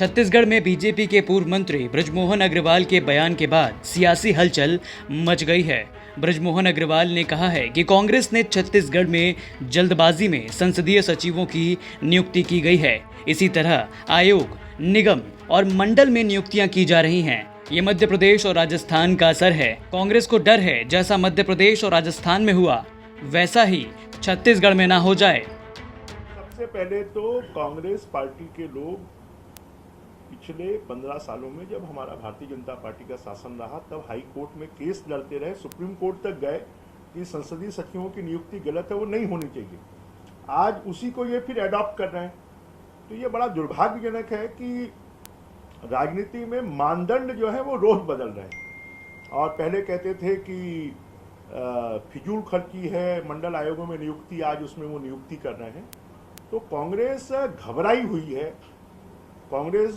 छत्तीसगढ़ में बीजेपी के पूर्व मंत्री बृजमोहन अग्रवाल के बयान के बाद सियासी हलचल मच गई है। बृजमोहन अग्रवाल ने कहा है कि कांग्रेस ने छत्तीसगढ़ में जल्दबाजी में संसदीय सचिवों की नियुक्ति की गई है। इसी तरह आयोग, निगम और मंडल में नियुक्तियां की जा रही हैं। ये मध्य प्रदेश और राजस्थान का असर है। कांग्रेस को डर है जैसा मध्य प्रदेश और राजस्थान में हुआ वैसा ही छत्तीसगढ़ में ना हो जाए। सबसे पहले तो कांग्रेस पार्टी के लोग पिछले 15 सालों में जब हमारा भारतीय जनता पार्टी का शासन रहा तब हाई कोर्ट में केस लड़ते रहे, सुप्रीम कोर्ट तक गए कि संसदीय सचिवों की नियुक्ति गलत है, वो नहीं होनी चाहिए। आज उसी को ये फिर अडॉप्ट कर रहे हैं। तो ये बड़ा दुर्भाग्यजनक है कि राजनीति में मानदंड जो है वो रोज बदल रहे हैं। और पहले कहते थे कि फिजूल खर्ची है, मंडल आयोगों में नियुक्ति, आज उसमें वो नियुक्ति कर रहे हैं। तो कांग्रेस घबराई हुई है। कांग्रेस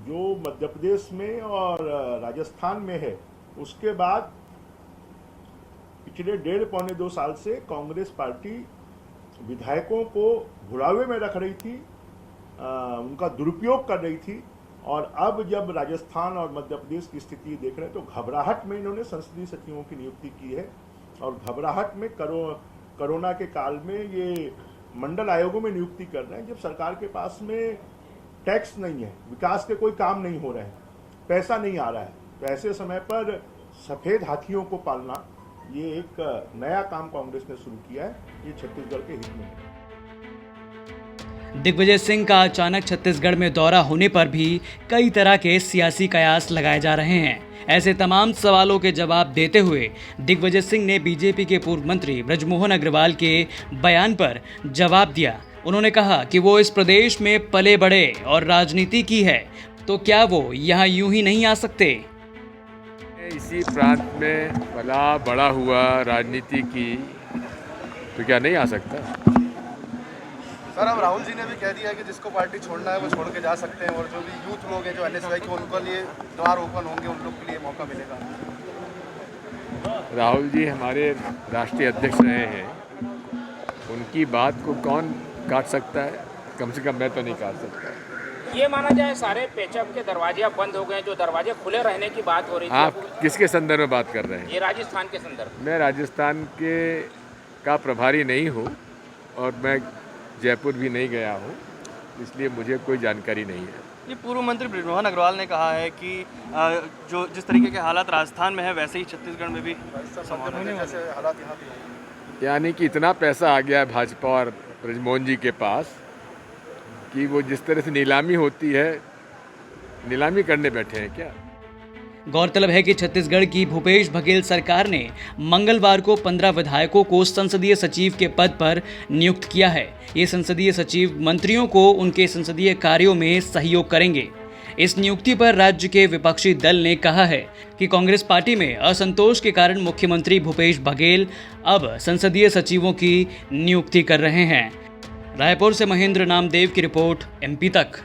जो मध्य प्रदेश में और राजस्थान में है, उसके बाद पिछले 1.5-2 साल से कांग्रेस पार्टी विधायकों को भुलावे में रख रही थी, उनका दुरुपयोग कर रही थी। और अब जब राजस्थान और मध्य प्रदेश की स्थिति देख रहे हैं तो घबराहट में इन्होंने संसदीय सचिवों की नियुक्ति की है। और घबराहट में कोरोना के काल में ये मंडल आयोगों में नियुक्ति कर रहे हैं, जब सरकार के पास में टैक्स नहीं है, विकास के कोई काम नहीं हो रहे हैं, पैसा नहीं आ रहा है। तो ऐसे समय पर सफेद हाथियों को पालना, ये एक नया काम कांग्रेस ने शुरू किया है। ये छत्तीसगढ़ के हित में है। दिग्विजय सिंह का अचानक छत्तीसगढ़ में दौरा होने पर भी कई तरह के सियासी कयास लगाए जा रहे हैं। ऐसे तमाम सवालों के जवाब देते हुए दिग्विजय सिंह ने बीजेपी के पूर्व मंत्री बृजमोहन अग्रवाल के बयान पर जवाब दिया। उन्होंने कहा कि वो इस प्रदेश में पले बड़े और राजनीति की है, तो क्या वो यहाँ यूं ही नहीं आ सकते? इसी प्रांत में पला बड़ा हुआ, राजनीति की, तो क्या नहीं आ सकता? सर, अब राहुल जी ने भी कह दिया है कि जिसको पार्टी छोड़ना है वो छोड़ के जा सकते हैं, और जो भी यूथ लोग हैं जो एनएसवाई के, उनके लिए द्वार ओपन होंगे, उन लोग के लिए मौका मिलेगा। राहुल जी हमारे राष्ट्रीय अध्यक्ष रहे हैं, उनकी बात को कौन काट सकता है? कम से कम मैं तो नहीं काट सकता। ये माना जाए सारे पेचअप के दरवाजे अब बंद हो गए, जो दरवाजे खुले रहने की बात हो रही थी। आप किसके संदर्भ में बात कर रहे हैं? ये राजस्थान के संदर्भ। मैं राजस्थान का प्रभारी नहीं हूँ और मैं जयपुर भी नहीं गया हूँ, इसलिए मुझे कोई जानकारी नहीं है। ये पूर्व मंत्री बृजमोहन अग्रवाल ने कहा है कि जो जिस तरीके के हालात राजस्थान में है वैसे ही छत्तीसगढ़ में भी समान होने वाले हालात यहाँ भी। यानी कि इतना पैसा आ गया है भाजपा और बृजमोहन जी के पास कि वो जिस तरह से नीलामी होती है, नीलामी करने बैठे हैं क्या? गौरतलब है कि छत्तीसगढ़ की भूपेश बघेल सरकार ने मंगलवार को 15 विधायकों को संसदीय सचिव के पद पर नियुक्त किया है। ये संसदीय सचिव मंत्रियों को उनके संसदीय कार्यों में सहयोग करेंगे। इस नियुक्ति पर राज्य के विपक्षी दल ने कहा है कि कांग्रेस पार्टी में असंतोष के कारण मुख्यमंत्री भूपेश बघेल अब संसदीय सचिवों की नियुक्ति कर रहे हैं। रायपुर से महेंद्र नामदेव की रिपोर्ट, MP तक।